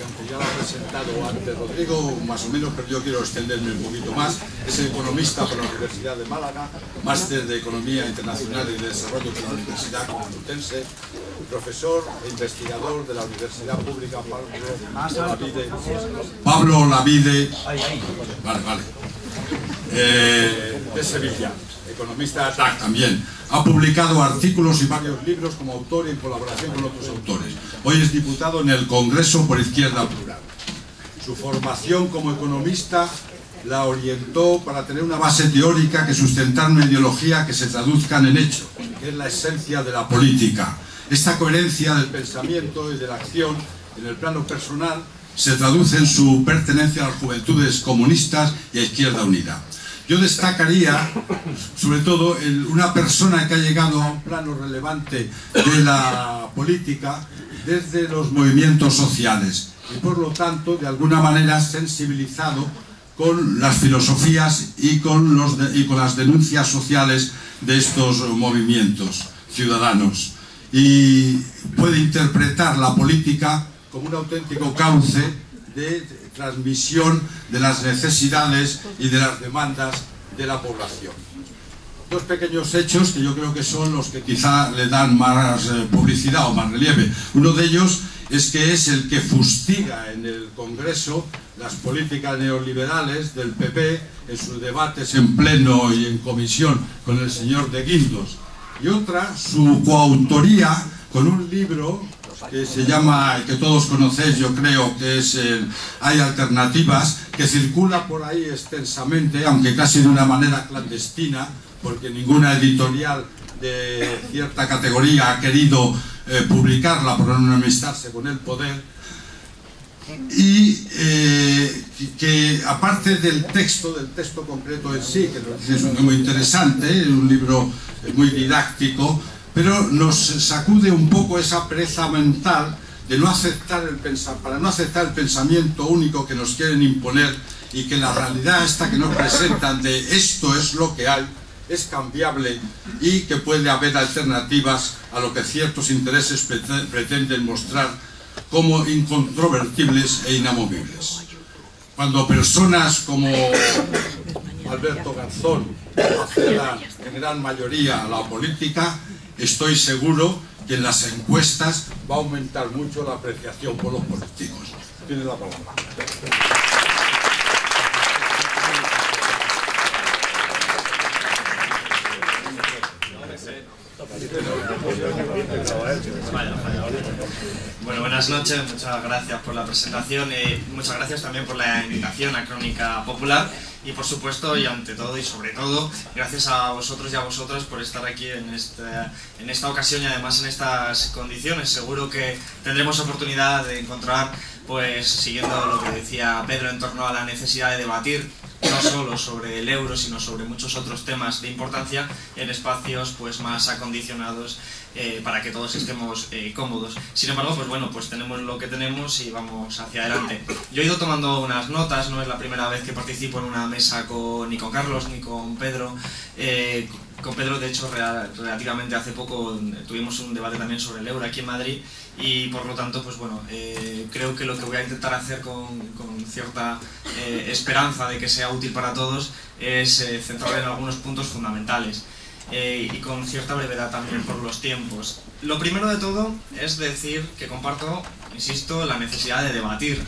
que aunque ya lo ha presentado antes Rodrigo, más o menos, pero yo quiero extenderme un poquito más. Es economista por la Universidad de Málaga, máster de Economía Internacional y de Desarrollo por la Universidad Complutense, profesor e investigador de la Universidad Pública Pablo Olavide, de Sevilla, economista también. Ha publicado artículos y varios libros como autor y en colaboración con otros autores. Hoy es diputado en el Congreso por Izquierda Plural. Su formación como economista la orientó para tener una base teórica que sustentara una ideología que se traduzca en hecho, que es la esencia de la política. Esta coherencia del pensamiento y de la acción en el plano personal se traduce en su pertenencia a las Juventudes Comunistas y a Izquierda Unida. Yo destacaría, sobre todo, una persona que ha llegado a un plano relevante de la política desde los movimientos sociales y, por lo tanto, de alguna manera sensibilizado con las filosofías y con las denuncias sociales de estos movimientos ciudadanos. Y puede interpretar la política como un auténtico cauce de transmisión de las necesidades y de las demandas de la población. Dos pequeños hechos que yo creo que son los que quizá le dan más publicidad o más relieve. Uno de ellos es que es el que fustiga en el Congreso las políticas neoliberales del PP en sus debates en pleno y en comisión con el señor de Guindos. Y otra, su coautoría con un libro que se llama, que todos conocéis, yo creo que es Hay alternativas, que circula por ahí extensamente, aunque casi de una manera clandestina, porque ninguna editorial de cierta categoría ha querido publicarla por no enemistarse con el poder, y que aparte del texto concreto en sí, que es muy interesante, un libro muy didáctico, pero nos sacude un poco esa pereza mental de no aceptar para no aceptar el pensamiento único que nos quieren imponer, y que la realidad esta que nos presentan de esto es lo que hay, es cambiable y que puede haber alternativas a lo que ciertos intereses pretenden mostrar como incontrovertibles e inamovibles. Cuando personas como Alberto Garzón accedan en gran mayoría a la política, estoy seguro que en las encuestas va a aumentar mucho la apreciación por los políticos. Tiene la palabra. Bueno, buenas noches, muchas gracias por la presentación y muchas gracias también por la invitación a Crónica Popular, y por supuesto y ante todo y sobre todo gracias a vosotros y a vosotras por estar aquí en esta ocasión y además en estas condiciones. Seguro que tendremos oportunidad de encontrar, pues siguiendo lo que decía Pedro en torno a la necesidad de debatir no solo sobre el euro, sino sobre muchos otros temas de importancia en espacios pues más acondicionados para que todos estemos cómodos. Sin embargo, pues bueno, pues tenemos lo que tenemos y vamos hacia adelante. Yo he ido tomando unas notas, no es la primera vez que participo en una mesa ni con Carlos ni con Pedro. Con Pedro, de hecho, relativamente hace poco tuvimos un debate también sobre el euro aquí en Madrid, y por lo tanto, pues bueno, creo que lo que voy a intentar hacer con cierta esperanza de que sea útil para todos es centrar en algunos puntos fundamentales y con cierta brevedad también por los tiempos. Lo primero de todo es decir que comparto, insisto, la necesidad de debatir,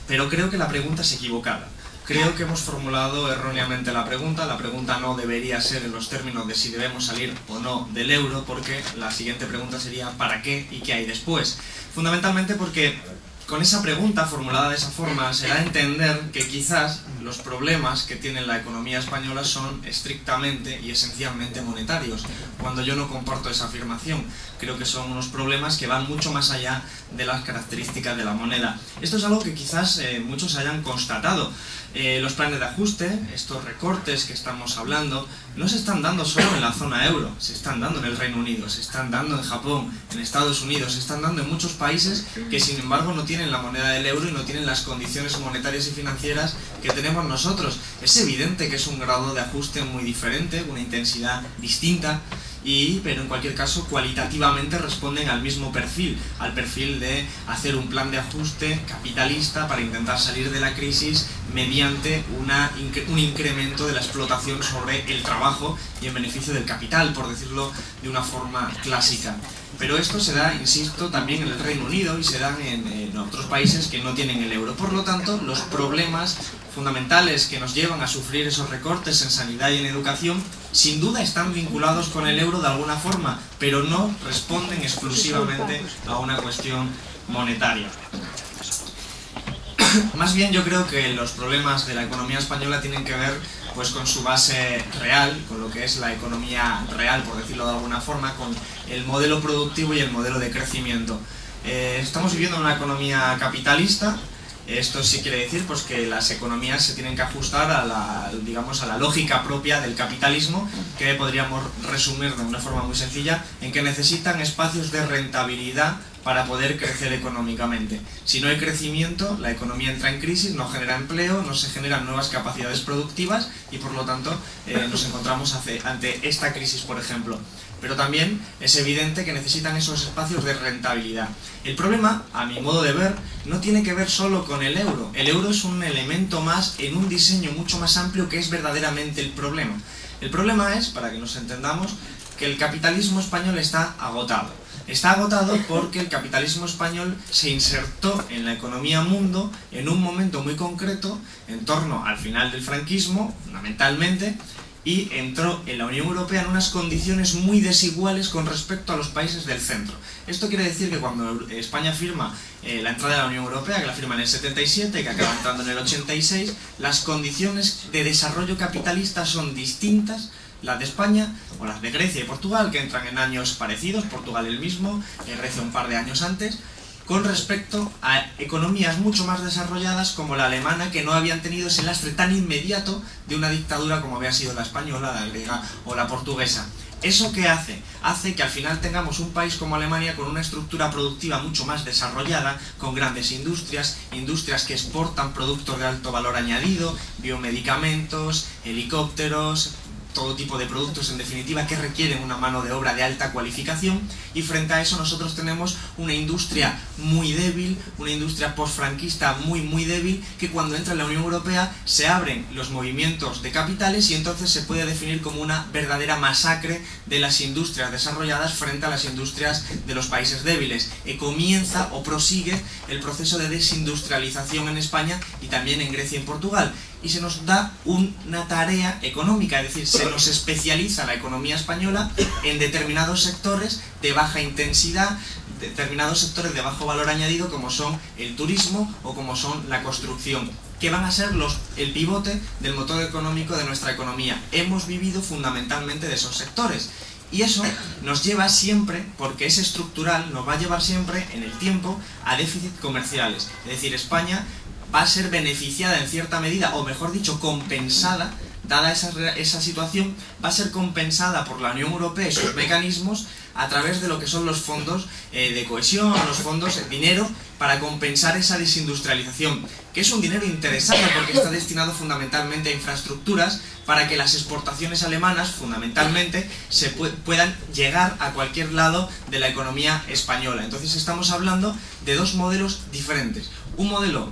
pero creo que la pregunta es equivocada. Creo que hemos formulado erróneamente la pregunta no debería ser en los términos de si debemos salir o no del euro, porque la siguiente pregunta sería ¿para qué y qué hay después? Fundamentalmente porque con esa pregunta formulada de esa forma se da a entender que quizás los problemas que tiene la economía española son estrictamente y esencialmente monetarios, cuando yo no comparto esa afirmación. Creo que son unos problemas que van mucho más allá de las características de la moneda. Esto es algo que quizás muchos hayan constatado. Los planes de ajuste, estos recortes que estamos hablando, no se están dando solo en la zona euro, se están dando en el Reino Unido, se están dando en Japón, en Estados Unidos, se están dando en muchos países que sin embargo no tienen la moneda del euro y no tienen las condiciones monetarias y financieras que tenemos nosotros. Es evidente que es un grado de ajuste muy diferente, una intensidad distinta, pero en cualquier caso cualitativamente responden al mismo perfil, al perfil de hacer un plan de ajuste capitalista para intentar salir de la crisis mediante un incremento de la explotación sobre el trabajo y en beneficio del capital, por decirlo de una forma clásica. Pero esto se da, insisto, también en el Reino Unido y se dan en otros países que no tienen el euro. Por lo tanto, los problemas fundamentales que nos llevan a sufrir esos recortes en sanidad y en educación, sin duda están vinculados con el euro de alguna forma, pero no responden exclusivamente a una cuestión monetaria. Más bien yo creo que los problemas de la economía española tienen que ver pues con su base real, con lo que es la economía real, por decirlo de alguna forma, con el modelo productivo y el modelo de crecimiento. Estamos viviendo en una economía capitalista. Esto sí quiere decir pues, que las economías se tienen que ajustar a la lógica propia del capitalismo, que podríamos resumir de una forma muy sencilla, en que necesitan espacios de rentabilidad para poder crecer económicamente. Si no hay crecimiento, la economía entra en crisis, no genera empleo, no se generan nuevas capacidades productivas y por lo tanto nos encontramos ante esta crisis, por ejemplo. Pero también es evidente que necesitan esos espacios de rentabilidad. El problema, a mi modo de ver, no tiene que ver solo con el euro. El euro es un elemento más en un diseño mucho más amplio que es verdaderamente el problema. El problema es, para que nos entendamos, que el capitalismo español está agotado. Está agotado porque el capitalismo español se insertó en la economía mundo en un momento muy concreto, en torno al final del franquismo, fundamentalmente, y entró en la Unión Europea en unas condiciones muy desiguales con respecto a los países del centro. Esto quiere decir que cuando España firma la entrada a la Unión Europea, que la firma en el 77, que acaba entrando en el 86, las condiciones de desarrollo capitalista son distintas, las de España o las de Grecia y Portugal, que entran en años parecidos, Portugal el mismo, Grecia un par de años antes, con respecto a economías mucho más desarrolladas como la alemana, que no habían tenido ese lastre tan inmediato de una dictadura como había sido la española, la griega o la portuguesa. ¿Eso qué hace? Hace que al final tengamos un país como Alemania con una estructura productiva mucho más desarrollada, con grandes industrias, industrias que exportan productos de alto valor añadido, biomedicamentos, helicópteros, todo tipo de productos en definitiva que requieren una mano de obra de alta cualificación, y frente a eso nosotros tenemos una industria muy débil, una industria postfranquista muy débil, que cuando entra en la Unión Europea se abren los movimientos de capitales y entonces se puede definir como una verdadera masacre de las industrias desarrolladas frente a las industrias de los países débiles. Comienza o prosigue el proceso de desindustrialización en España y también en Grecia y en Portugal. Y se nos da una tarea económica, es decir, se nos especializa la economía española en determinados sectores de baja intensidad, determinados sectores de bajo valor añadido como son el turismo o como son la construcción, que van a ser el pivote del motor económico de nuestra economía. Hemos vivido fundamentalmente de esos sectores. Y eso nos lleva siempre, porque es estructural, nos va a llevar siempre en el tiempo a déficits comerciales. Es decir, España va a ser beneficiada en cierta medida, o mejor dicho, compensada, dada esa situación, va a ser compensada por la Unión Europea y sus mecanismos a través de lo que son los fondos de cohesión, los fondos de dinero para compensar esa desindustrialización, que es un dinero interesante porque está destinado fundamentalmente a infraestructuras para que las exportaciones alemanas, fundamentalmente, se puedan llegar a cualquier lado de la economía española. Entonces estamos hablando de dos modelos diferentes. Un modelo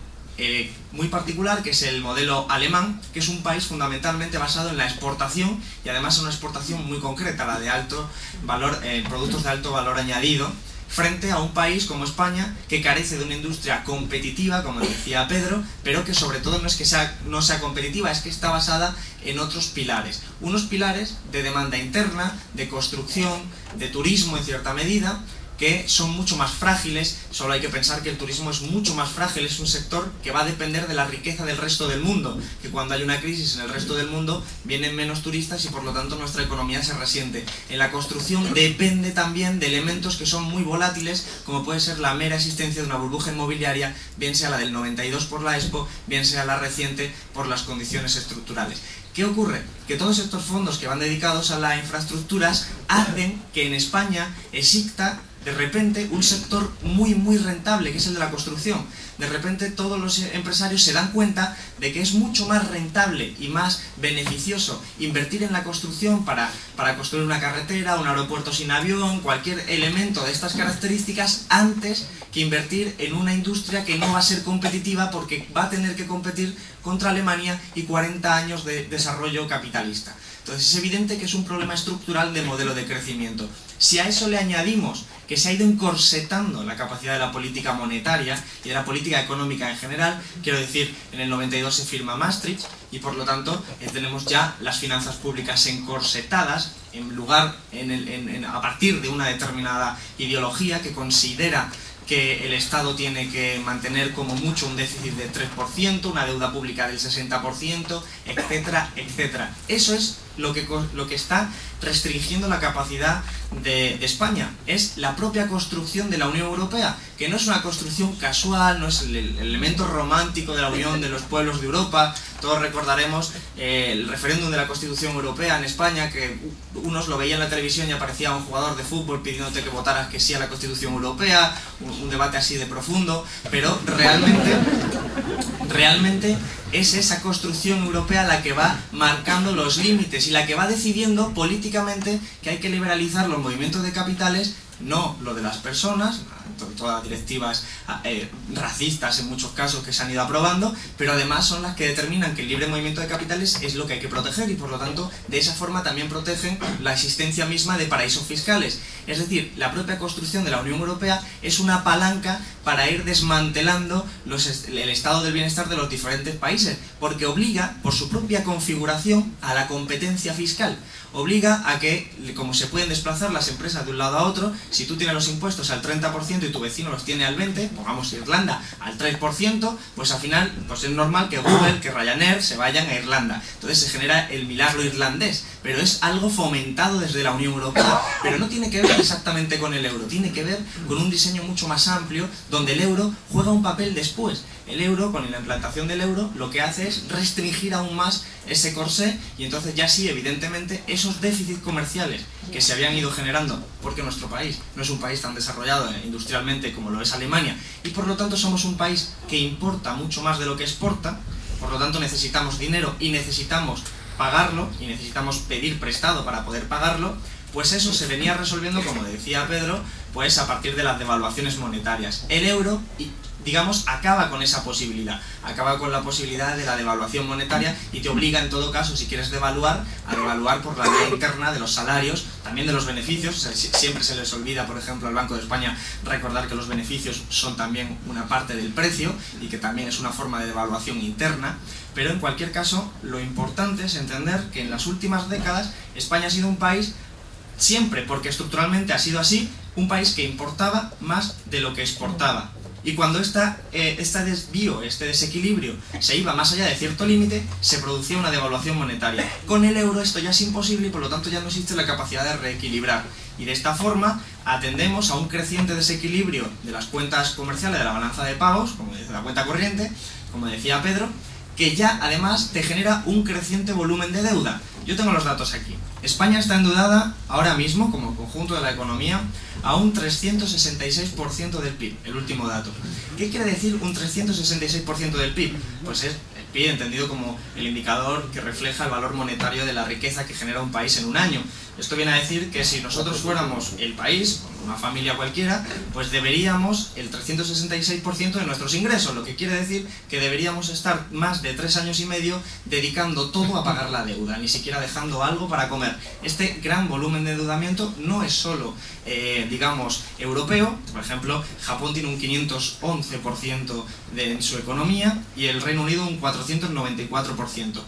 muy particular, que es el modelo alemán, que es un país fundamentalmente basado en la exportación y además en una exportación muy concreta, la de alto valor, productos de alto valor añadido, frente a un país como España que carece de una industria competitiva, como decía Pedro, pero que sobre todo no es que no sea competitiva, es que está basada en otros pilares. Unos pilares de demanda interna, de construcción, de turismo en cierta medida, que son mucho más frágiles. Solo hay que pensar que el turismo es mucho más frágil, es un sector que va a depender de la riqueza del resto del mundo, que cuando hay una crisis en el resto del mundo vienen menos turistas y por lo tanto nuestra economía se resiente. En la construcción depende también de elementos que son muy volátiles, como puede ser la mera existencia de una burbuja inmobiliaria, bien sea la del 92 por la Expo, bien sea la reciente por las condiciones estructurales. ¿Qué ocurre? Que todos estos fondos que van dedicados a las infraestructuras hacen que en España exista de repente un sector muy rentable, que es el de la construcción. De repente todos los empresarios se dan cuenta de que es mucho más rentable y más beneficioso invertir en la construcción para construir una carretera, un aeropuerto sin avión, cualquier elemento de estas características, antes que invertir en una industria que no va a ser competitiva porque va a tener que competir contra Alemania y 40 años de desarrollo capitalista. Entonces es evidente que es un problema estructural de modelo de crecimiento. Si a eso le añadimos que se ha ido encorsetando la capacidad de la política monetaria y de la política económica en general, quiero decir, en el 92 se firma Maastricht y por lo tanto tenemos ya las finanzas públicas encorsetadas a partir de una determinada ideología que considera que el Estado tiene que mantener como mucho un déficit del 3%, una deuda pública del 60%, etcétera, etcétera. Eso es lo que está restringiendo la capacidad de España. Es la propia construcción de la Unión Europea, que no es una construcción casual, no es el elemento romántico de la unión de los pueblos de Europa. Todos recordaremos el referéndum de la Constitución Europea en España, que unos lo veían en la televisión y aparecía un jugador de fútbol pidiéndote que votaras que sí a la Constitución Europea, un debate así de profundo, pero realmente es esa construcción europea la que va marcando los límites y la que va decidiendo políticamente que hay que liberalizar los movimientos de capitales, no lo de las personas, todas directivas racistas en muchos casos que se han ido aprobando, pero además son las que determinan que el libre movimiento de capitales es lo que hay que proteger y por lo tanto de esa forma también protegen la existencia misma de paraísos fiscales. Es decir, la propia construcción de la Unión Europea es una palanca para ir desmantelando el estado del bienestar de los diferentes países, porque obliga, por su propia configuración, a la competencia fiscal. Obliga a que, como se pueden desplazar las empresas de un lado a otro, si tú tienes los impuestos al 30% y tu vecino los tiene al 20%, pongamos Irlanda al 3%, pues al final pues es normal que Google, que Ryanair se vayan a Irlanda. Entonces se genera el milagro irlandés, pero es algo fomentado desde la Unión Europea. Pero no tiene que ver exactamente con el euro, tiene que ver con un diseño mucho más amplio, donde el euro juega un papel después. El euro, con la implantación del euro, lo que hace es restringir aún más ese corsé y entonces ya sí, evidentemente, esos déficits comerciales que se habían ido generando, porque nuestro país no es un país tan desarrollado industrialmente como lo es Alemania y por lo tanto somos un país que importa mucho más de lo que exporta, por lo tanto necesitamos dinero y necesitamos pagarlo y necesitamos pedir prestado para poder pagarlo, pues eso se venía resolviendo, como decía Pedro, pues a partir de las devaluaciones monetarias. El euro, digamos, acaba con esa posibilidad, acaba con la posibilidad de la devaluación monetaria y te obliga en todo caso, si quieres devaluar, a devaluar por la vía interna de los salarios, también de los beneficios. O sea, siempre se les olvida, por ejemplo, al Banco de España recordar que los beneficios son también una parte del precio y que también es una forma de devaluación interna, pero en cualquier caso lo importante es entender que en las últimas décadas España ha sido un país, siempre porque estructuralmente ha sido así, un país que importaba más de lo que exportaba. Y cuando este desvío, este desequilibrio se iba más allá de cierto límite, se producía una devaluación monetaria. Con el euro esto ya es imposible y por lo tanto ya no existe la capacidad de reequilibrar. Y de esta forma atendemos a un creciente desequilibrio de las cuentas comerciales, de la balanza de pagos, como dice la cuenta corriente, como decía Pedro, que ya además te genera un creciente volumen de deuda. Yo tengo los datos aquí. España está endeudada ahora mismo, como conjunto de la economía, a un 366% del PIB, el último dato. ¿Qué quiere decir un 366% del PIB? Pues es el PIB entendido como el indicador que refleja el valor monetario de la riqueza que genera un país en un año. Esto viene a decir que si nosotros fuéramos el país, una familia cualquiera, pues deberíamos el 366% de nuestros ingresos, lo que quiere decir que deberíamos estar más de 3 años y medio dedicando todo a pagar la deuda, ni siquiera dejando algo para comer. Este gran volumen de endeudamiento no es solo, digamos, europeo. Por ejemplo, Japón tiene un 511% en su economía y el Reino Unido un 494%.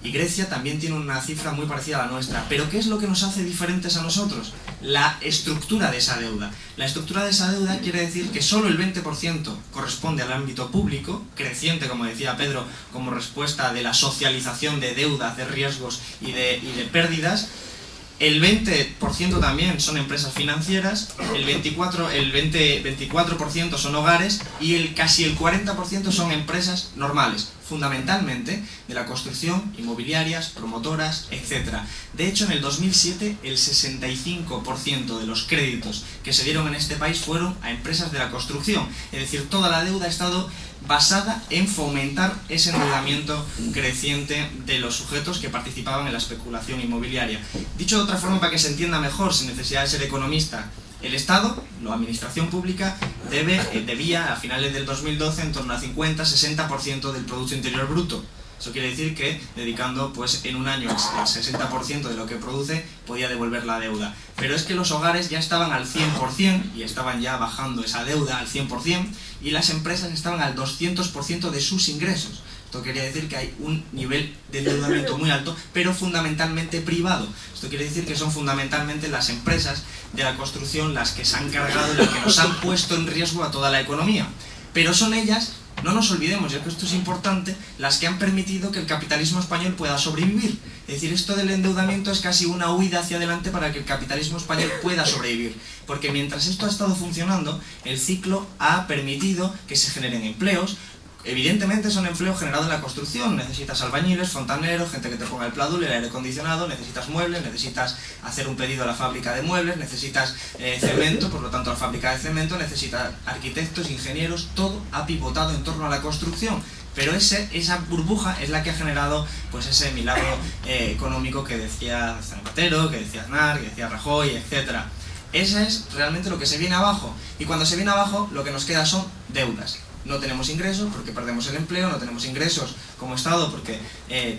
Y Grecia también tiene una cifra muy parecida a la nuestra. ¿Pero qué es lo que nos hace diferentes a nosotros? La estructura de esa deuda. La estructura de esa deuda quiere decir que solo el 20% corresponde al ámbito público, creciente, como decía Pedro, como respuesta de la socialización de deudas, de riesgos y de pérdidas. El 20% también son empresas financieras, el 24% son hogares y casi el 40% son empresas normales, fundamentalmente de la construcción, inmobiliarias, promotoras, etc. De hecho, en el 2007 el 65% de los créditos que se dieron en este país fueron a empresas de la construcción. Es decir, toda la deuda ha estado basada en fomentar ese endeudamiento creciente de los sujetos que participaban en la especulación inmobiliaria. Dicho de otra forma, para que se entienda mejor, sin necesidad de ser economista, el Estado, la administración pública, debía a finales del 2012 en torno al 50-60% del Producto Interior Bruto. Eso quiere decir que dedicando pues en un año el 60% de lo que produce podía devolver la deuda. Pero es que los hogares ya estaban al 100% y estaban ya bajando esa deuda al 100% y las empresas estaban al 200% de sus ingresos. Esto quería decir que hay un nivel de endeudamiento muy alto, pero fundamentalmente privado. Esto quiere decir que son fundamentalmente las empresas de la construcción las que se han cargado, las que nos han puesto en riesgo a toda la economía. Pero son ellas, no nos olvidemos, ya que esto es importante, las que han permitido que el capitalismo español pueda sobrevivir. Es decir, esto del endeudamiento es casi una huida hacia adelante para que el capitalismo español pueda sobrevivir. Porque mientras esto ha estado funcionando, el ciclo ha permitido que se generen empleos. Evidentemente son empleos generados en la construcción, necesitas albañiles, fontaneros, gente que te ponga el pladul, el aire acondicionado, necesitas muebles, necesitas hacer un pedido a la fábrica de muebles, necesitas cemento, por lo tanto la fábrica de cemento, necesitas arquitectos, ingenieros, todo ha pivotado en torno a la construcción. Pero esa burbuja es la que ha generado pues ese milagro económico que decía Zapatero, que decía Aznar, que decía Rajoy, etc. Ese es realmente lo que se viene abajo, y cuando se viene abajo lo que nos queda son deudas. No tenemos ingresos porque perdemos el empleo, no tenemos ingresos como Estado porque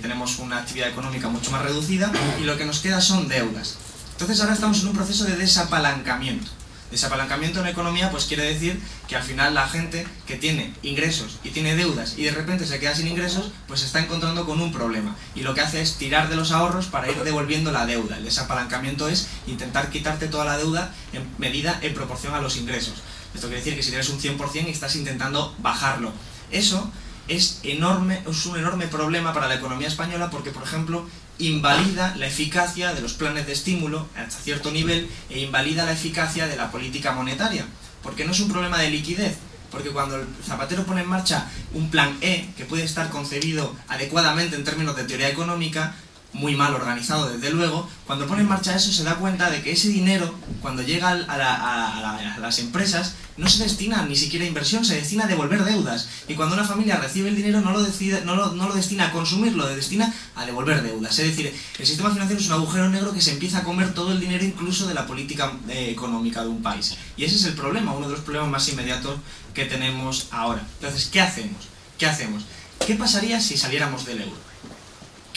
tenemos una actividad económica mucho más reducida y lo que nos queda son deudas. Entonces ahora estamos en un proceso de desapalancamiento. Desapalancamiento en economía pues quiere decir que al final la gente que tiene ingresos y tiene deudas y de repente se queda sin ingresos pues se está encontrando con un problema y lo que hace es tirar de los ahorros para ir devolviendo la deuda. El desapalancamiento es intentar quitarte toda la deuda en medida en proporción a los ingresos. Esto quiere decir que si tienes un 100% estás intentando bajarlo. Eso es un enorme problema para la economía española porque, por ejemplo, invalida la eficacia de los planes de estímulo hasta cierto nivel e invalida la eficacia de la política monetaria. Porque no es un problema de liquidez. Porque cuando el Zapatero pone en marcha un plan E, que puede estar concebido adecuadamente en términos de teoría económica, muy mal organizado desde luego, cuando pone en marcha eso se da cuenta de que ese dinero, cuando llega a las empresas, no se destina ni siquiera a inversión, se destina a devolver deudas. Y cuando una familia recibe el dinero no lo destina a consumir, lo destina a devolver deudas. Es decir, el sistema financiero es un agujero negro que se empieza a comer todo el dinero incluso de la política económica de un país. Y ese es el problema, uno de los problemas más inmediatos que tenemos ahora. Entonces, ¿qué hacemos? ¿Qué hacemos? ¿Qué pasaría si saliéramos del euro?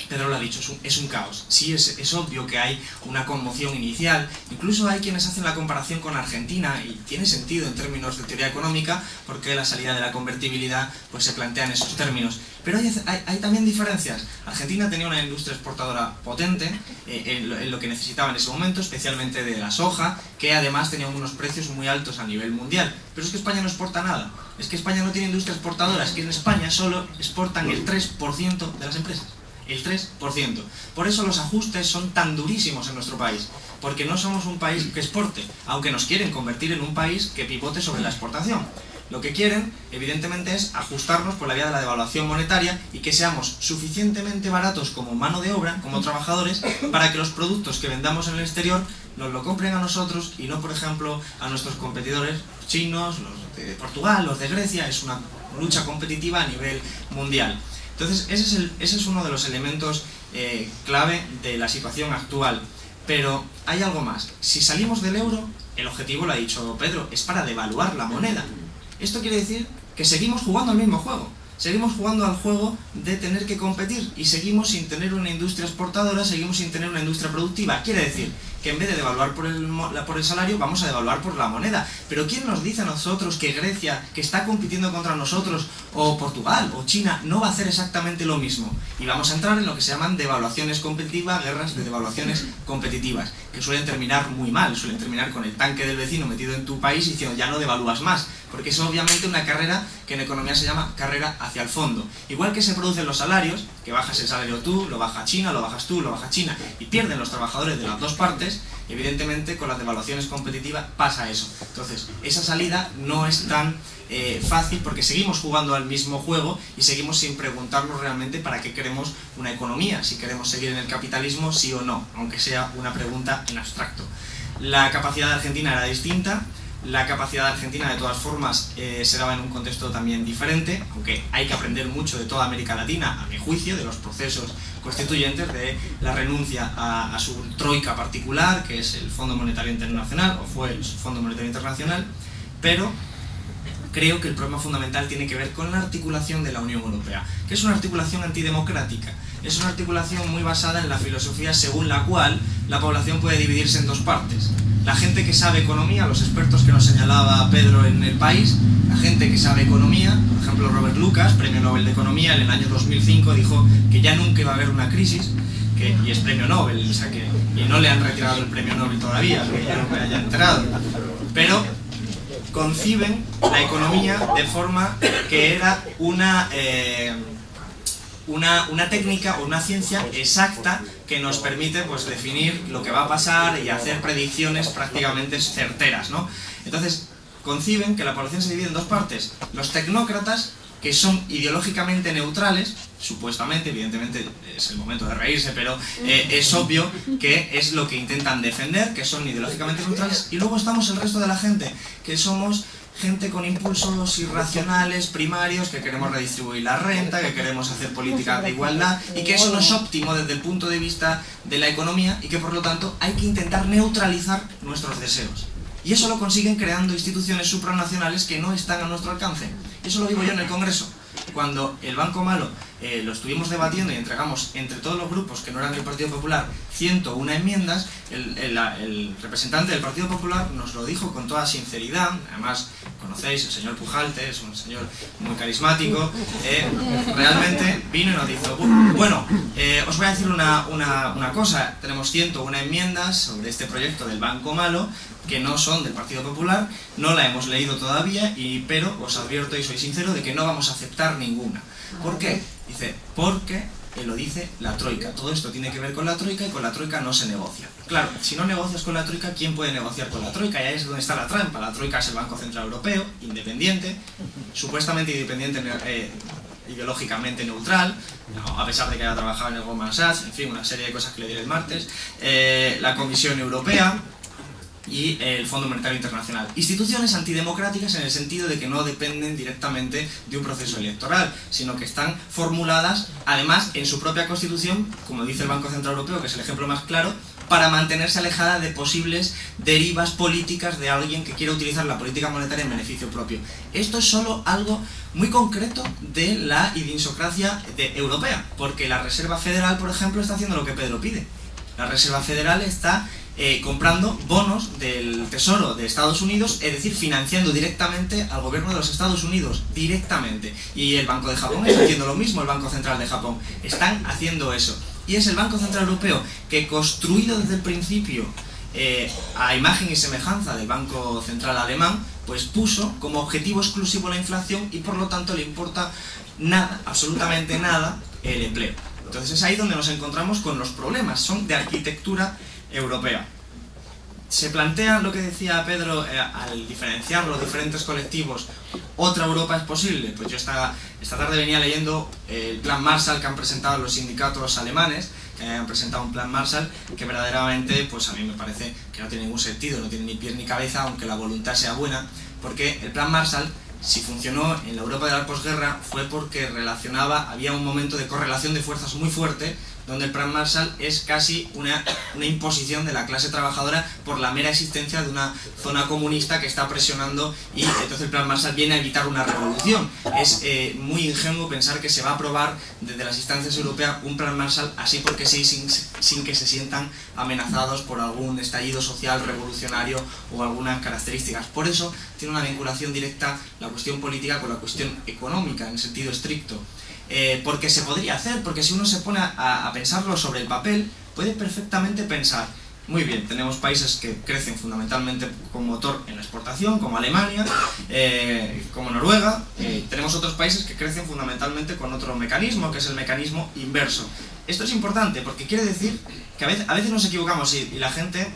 Pedro lo ha dicho, es un caos. Sí, es obvio que hay una conmoción inicial. Incluso hay quienes hacen la comparación con Argentina y tiene sentido en términos de teoría económica porque la salida de la convertibilidad pues se plantea en esos términos. Pero hay también diferencias. Argentina tenía una industria exportadora potente en lo que necesitaba en ese momento, especialmente de la soja, que además tenía unos precios muy altos a nivel mundial. Pero es que España no exporta nada. Es que España no tiene industria exportadora. Es que en España solo exportan el 3% de las empresas. El 3%. Por eso los ajustes son tan durísimos en nuestro país, porque no somos un país que exporte, aunque nos quieren convertir en un país que pivote sobre la exportación. Lo que quieren, evidentemente, es ajustarnos por la vía de la devaluación monetaria y que seamos suficientemente baratos como mano de obra, como trabajadores, para que los productos que vendamos en el exterior nos lo compren a nosotros y no, por ejemplo, a nuestros competidores chinos, los de Portugal, los de Grecia. Es una lucha competitiva a nivel mundial. Entonces, ese es uno de los elementos clave de la situación actual. Pero hay algo más. Si salimos del euro, el objetivo, lo ha dicho Pedro, es para devaluar la moneda. Esto quiere decir que seguimos jugando al mismo juego. Seguimos jugando al juego de tener que competir y seguimos sin tener una industria exportadora, seguimos sin tener una industria productiva. Quiere decir que en vez de devaluar por el salario, vamos a devaluar por la moneda. Pero ¿quién nos dice a nosotros que Grecia, que está compitiendo contra nosotros, o Portugal, o China, no va a hacer exactamente lo mismo? Y vamos a entrar en lo que se llaman devaluaciones competitivas, guerras de devaluaciones competitivas, que suelen terminar muy mal, suelen terminar con el tanque del vecino metido en tu país y diciendo ya no devalúas más, porque es obviamente una carrera que en economía se llama carrera hacia el fondo. Igual que se producen los salarios, que bajas el salario tú, lo baja China, lo bajas tú, lo baja China, y pierden los trabajadores de las dos partes, evidentemente con las devaluaciones competitivas pasa eso. Entonces, esa salida no es tan fácil porque seguimos jugando al mismo juego y seguimos sin preguntarnos realmente para qué queremos una economía, si queremos seguir en el capitalismo, sí o no, aunque sea una pregunta en abstracto. La capacidad de Argentina era distinta. La capacidad de Argentina, de todas formas, se daba en un contexto también diferente, aunque hay que aprender mucho de toda América Latina, a mi juicio, de los procesos constituyentes, de la renuncia a su troika particular, que es el Fondo Monetario Internacional, o fue el Fondo Monetario Internacional, pero creo que el problema fundamental tiene que ver con la articulación de la Unión Europea, que es una articulación antidemocrática. Es una articulación muy basada en la filosofía según la cual la población puede dividirse en dos partes. La gente que sabe economía, los expertos que nos señalaba Pedro en El País, la gente que sabe economía, por ejemplo Robert Lucas, premio Nobel de Economía, en el año 2005 dijo que ya nunca iba a haber una crisis, y es premio Nobel, o sea que y no le han retirado el premio Nobel todavía, que yo no me haya enterado, pero conciben la economía de forma que era una técnica o una ciencia exacta que nos permite pues definir lo que va a pasar y hacer predicciones prácticamente certeras, ¿no? Entonces, conciben que la población se divide en dos partes. Los tecnócratas, que son ideológicamente neutrales, supuestamente, evidentemente es el momento de reírse, pero es obvio que es lo que intentan defender, que son ideológicamente neutrales, y luego estamos el resto de la gente, que somos gente con impulsos irracionales, primarios, que queremos redistribuir la renta, que queremos hacer políticas de igualdad, y que eso no es óptimo desde el punto de vista de la economía, y que por lo tanto hay que intentar neutralizar nuestros deseos. Y eso lo consiguen creando instituciones supranacionales que no están a nuestro alcance. Eso lo vivo yo en el Congreso. Cuando el Banco Malo lo estuvimos debatiendo y entregamos entre todos los grupos que no eran del Partido Popular 101 enmiendas, el representante del Partido Popular nos lo dijo con toda sinceridad. Además, conocéis, el señor Pujalte es un señor muy carismático, realmente vino y nos dijo, bueno, os voy a decir una cosa, tenemos 101 enmiendas sobre este proyecto del Banco Malo, que no son del Partido Popular, no la hemos leído todavía, pero os advierto y soy sincero de que no vamos a aceptar ninguna. ¿Por qué? Dice, porque lo dice la Troika. Todo esto tiene que ver con la Troika y con la Troika no se negocia. Claro, si no negocias con la Troika, ¿quién puede negociar con la Troika? Y ahí es donde está la trampa. La Troika es el Banco Central Europeo, independiente, supuestamente independiente, ideológicamente neutral, no, a pesar de que haya trabajado en el Goldman Sachs, en fin, una serie de cosas que le diré el martes, la Comisión Europea y el Fondo Monetario Internacional. Instituciones antidemocráticas en el sentido de que no dependen directamente de un proceso electoral, sino que están formuladas, además, en su propia Constitución, como dice el Banco Central Europeo, que es el ejemplo más claro, para mantenerse alejada de posibles derivas políticas de alguien que quiera utilizar la política monetaria en beneficio propio. Esto es solo algo muy concreto de la idiosincrasia europea, porque la Reserva Federal, por ejemplo, está haciendo lo que Pedro pide. La Reserva Federal está comprando bonos del Tesoro de Estados Unidos, es decir, financiando directamente al gobierno de los Estados Unidos, directamente. Y el Banco de Japón está haciendo lo mismo, el Banco Central de Japón. Están haciendo eso. Y es el Banco Central Europeo que, construido desde el principio a imagen y semejanza del Banco Central alemán, pues puso como objetivo exclusivo la inflación y por lo tanto le importa nada, absolutamente nada, el empleo. Entonces es ahí donde nos encontramos con los problemas, son de arquitectura europea. Se plantea lo que decía Pedro, al diferenciar los diferentes colectivos, ¿otra Europa es posible? Pues yo esta tarde venía leyendo el plan Marshall que han presentado los sindicatos alemanes, que han presentado un plan Marshall que verdaderamente, pues a mí me parece que no tiene ningún sentido, no tiene ni pies ni cabeza, aunque la voluntad sea buena, porque el plan Marshall, si funcionó en la Europa de la posguerra, fue porque había un momento de correlación de fuerzas muy fuerte donde el plan Marshall es casi una imposición de la clase trabajadora por la mera existencia de una zona comunista que está presionando, y entonces el plan Marshall viene a evitar una revolución. Es muy ingenuo pensar que se va a aprobar desde las instancias europeas un plan Marshall así porque sí, sin que se sientan amenazados por algún estallido social revolucionario o algunas características. Por eso tiene una vinculación directa la cuestión política con la cuestión económica en sentido estricto. Porque se podría hacer, porque si uno se pone a pensarlo sobre el papel, puede perfectamente pensar: muy bien, tenemos países que crecen fundamentalmente con motor en la exportación, como Alemania, como Noruega. Tenemos otros países que crecen fundamentalmente con otro mecanismo, que es el mecanismo inverso. Esto es importante porque quiere decir que a veces nos equivocamos y la gente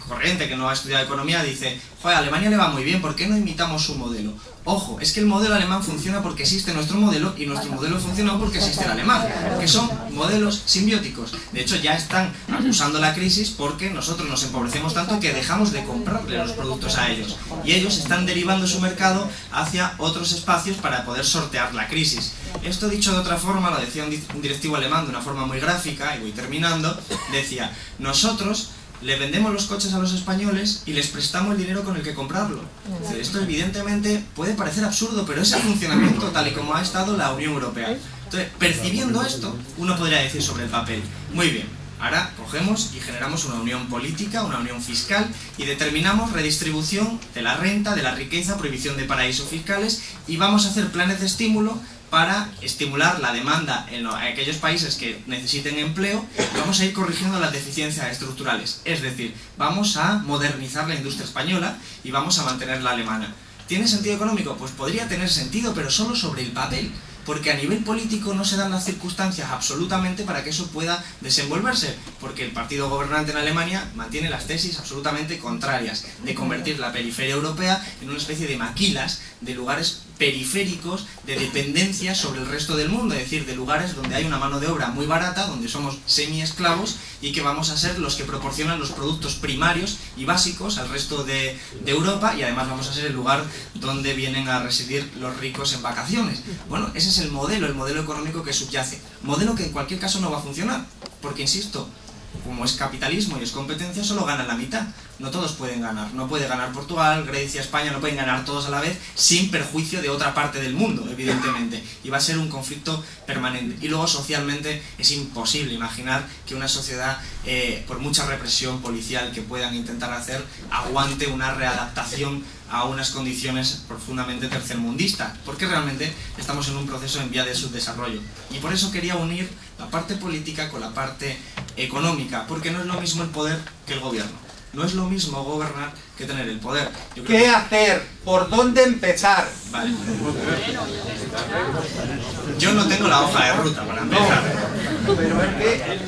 corriente que no ha estudiado economía dice: joder, a Alemania le va muy bien, ¿por qué no imitamos su modelo? Ojo, es que el modelo alemán funciona porque existe nuestro modelo, y nuestro modelo funciona porque existe el alemán, que son modelos simbióticos. De hecho, ya están acusando la crisis porque nosotros nos empobrecemos tanto que dejamos de comprarle los productos a ellos, y ellos están derivando su mercado hacia otros espacios para poder sortear la crisis. Esto, dicho de otra forma, lo decía un directivo alemán de una forma muy gráfica, y voy terminando, decía: nosotros le vendemos los coches a los españoles y les prestamos el dinero con el que comprarlo. Esto evidentemente puede parecer absurdo, pero es el funcionamiento tal y como ha estado la Unión Europea. Entonces, percibiendo esto, uno podría decir sobre el papel: muy bien, ahora cogemos y generamos una unión política, una unión fiscal, y determinamos redistribución de la renta, de la riqueza, prohibición de paraísos fiscales, y vamos a hacer planes de estímulo para estimular la demanda en aquellos países que necesiten empleo. Vamos a ir corrigiendo las deficiencias estructurales, es decir, vamos a modernizar la industria española y vamos a mantener la alemana. ¿Tiene sentido económico? Pues podría tener sentido, pero solo sobre el papel, porque a nivel político no se dan las circunstancias absolutamente para que eso pueda desenvolverse, porque el partido gobernante en Alemania mantiene las tesis absolutamente contrarias de convertir la periferia europea en una especie de maquilas, de lugares periféricos, de dependencia sobre el resto del mundo, es decir, de lugares donde hay una mano de obra muy barata, donde somos semi-esclavos y que vamos a ser los que proporcionan los productos primarios y básicos al resto de Europa, y además vamos a ser el lugar donde vienen a residir los ricos en vacaciones. Bueno, ese es el modelo económico que subyace. Modelo que en cualquier caso no va a funcionar, porque, insisto, como es capitalismo y es competencia, solo gana la mitad. No todos pueden ganar. No puede ganar Portugal, Grecia, España, no pueden ganar todos a la vez sin perjuicio de otra parte del mundo, evidentemente. Y va a ser un conflicto permanente. Y luego, socialmente, es imposible imaginar que una sociedad, por mucha represión policial que puedan intentar hacer, aguante una readaptación a unas condiciones profundamente tercermundistas, porque realmente estamos en un proceso en vía de subdesarrollo. Y por eso quería unir la parte política con la parte económica, porque no es lo mismo el poder que el gobierno. No es lo mismo gobernar que tener el poder. ¿Qué hacer? ¿Por dónde empezar? Vale. Yo no tengo la hoja de ruta para empezar. No, pero es que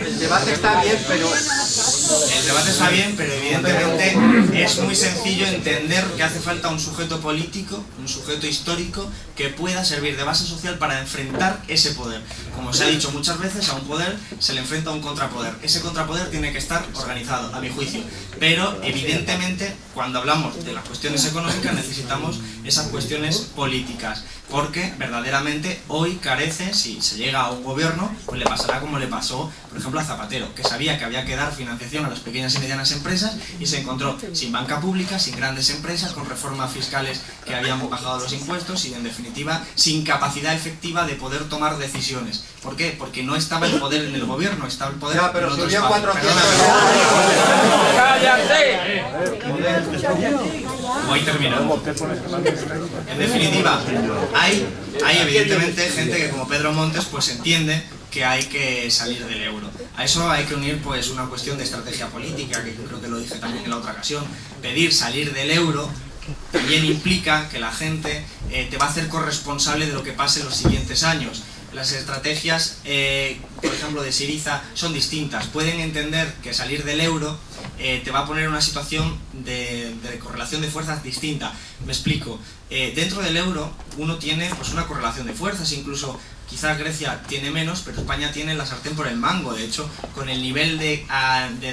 el debate está bien, pero... El debate está bien, pero evidentemente es muy sencillo entender que hace falta un sujeto político, un sujeto histórico, que pueda servir de base social para enfrentar ese poder. Como se ha dicho muchas veces, a un poder se le enfrenta un contrapoder. Ese contrapoder tiene que estar organizado, a mi juicio. Pero evidentemente, cuando hablamos de las cuestiones económicas, necesitamos esas cuestiones políticas. Porque verdaderamente hoy carece, si se llega a un gobierno, pues le pasará como le pasó, por ejemplo, a Zapatero, que sabía que había que dar financiación a las pequeñas y medianas empresas y se encontró sin banca pública, sin grandes empresas, con reformas fiscales que habían bajado los impuestos y, en definitiva, sin capacidad efectiva de poder tomar decisiones. ¿Por qué? Porque no estaba el poder en el gobierno, estaba el poder ya, pero en otros subió 400. ¡Cállate! Voy terminando. En definitiva, hay evidentemente gente que, como Pedro Montes, pues entiende que hay que salir del euro. A eso hay que unir pues una cuestión de estrategia política, que creo que lo dije también en la otra ocasión. Pedir salir del euro también implica que la gente te va a hacer corresponsable de lo que pase en los siguientes años. Las estrategias, por ejemplo, de Syriza son distintas. Pueden entender que salir del euro te va a poner en una situación de correlación de fuerzas distinta. Me explico. Dentro del euro uno tiene pues una correlación de fuerzas, incluso quizás Grecia tiene menos, pero España tiene la sartén por el mango. De hecho, con el nivel de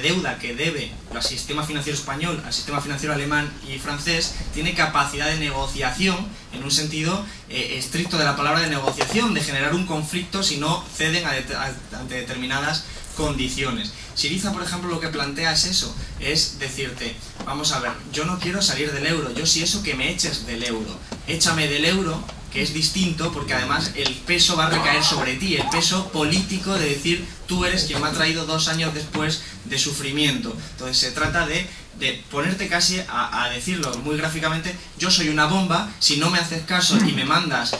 deuda que debe el sistema financiero español al sistema financiero alemán y francés, tiene capacidad de negociación, en un sentido estricto de la palabra de negociación, de generar un conflicto si no ceden ante determinadas condiciones. Syriza, por ejemplo, lo que plantea es eso, es decirte, vamos a ver, yo no quiero salir del euro, yo sí eso que me eches del euro, échame del euro, que es distinto porque además el peso va a recaer sobre ti, el peso político de decir tú eres quien me ha traído 2 años después de sufrimiento. Entonces se trata de ponerte casi a decirlo muy gráficamente, yo soy una bomba, si no me haces caso y me mandas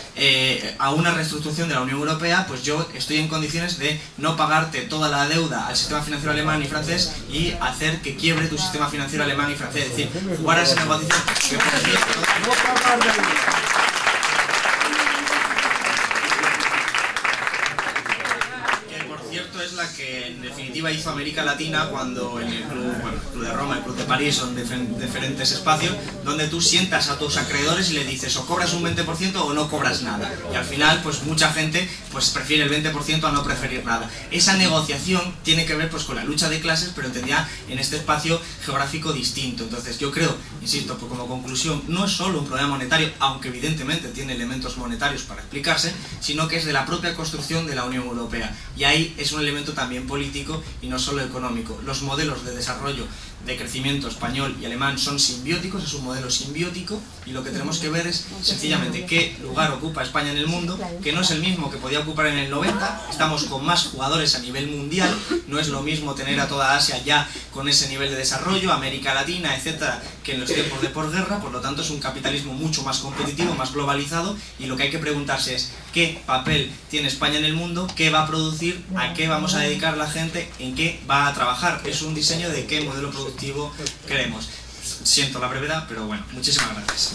a una reestructuración de la Unión Europea, pues yo estoy en condiciones de no pagarte toda la deuda al sistema financiero alemán y francés y hacer que quiebre tu sistema financiero alemán y francés. Es decir, jugar a esa negociación que, por cierto, es la que en definitiva hizo América Latina cuando en el Club de Roma, el Club de París, son diferentes espacios donde tú sientas a tus acreedores y le dices o cobras un 20% o no cobras nada, y al final pues mucha gente pues prefiere el 20% a no preferir nada. Esa negociación tiene que ver pues con la lucha de clases, pero entendida en este espacio geográfico distinto. Entonces yo creo, insisto, pues como conclusión, no es solo un problema monetario, aunque evidentemente tiene elementos monetarios para explicarse, sino que es de la propia construcción de la Unión Europea, y ahí es un elemento también político y no solo económico. Los modelos de desarrollo de crecimiento español y alemán son simbióticos, es un modelo simbiótico, y lo que tenemos que ver es sencillamente qué lugar ocupa España en el mundo, que no es el mismo que podía ocupar en el 90, estamos con más jugadores a nivel mundial, no es lo mismo tener a toda Asia ya con ese nivel de desarrollo, América Latina, etcétera, que en los tiempos de posguerra. Por lo tanto es un capitalismo mucho más competitivo, más globalizado, y lo que hay que preguntarse es qué papel tiene España en el mundo, qué va a producir, a qué vamos a dedicar la gente, en qué va a trabajar. Es un diseño de qué modelo productivo queremos. Siento la brevedad, pero bueno, muchísimas gracias.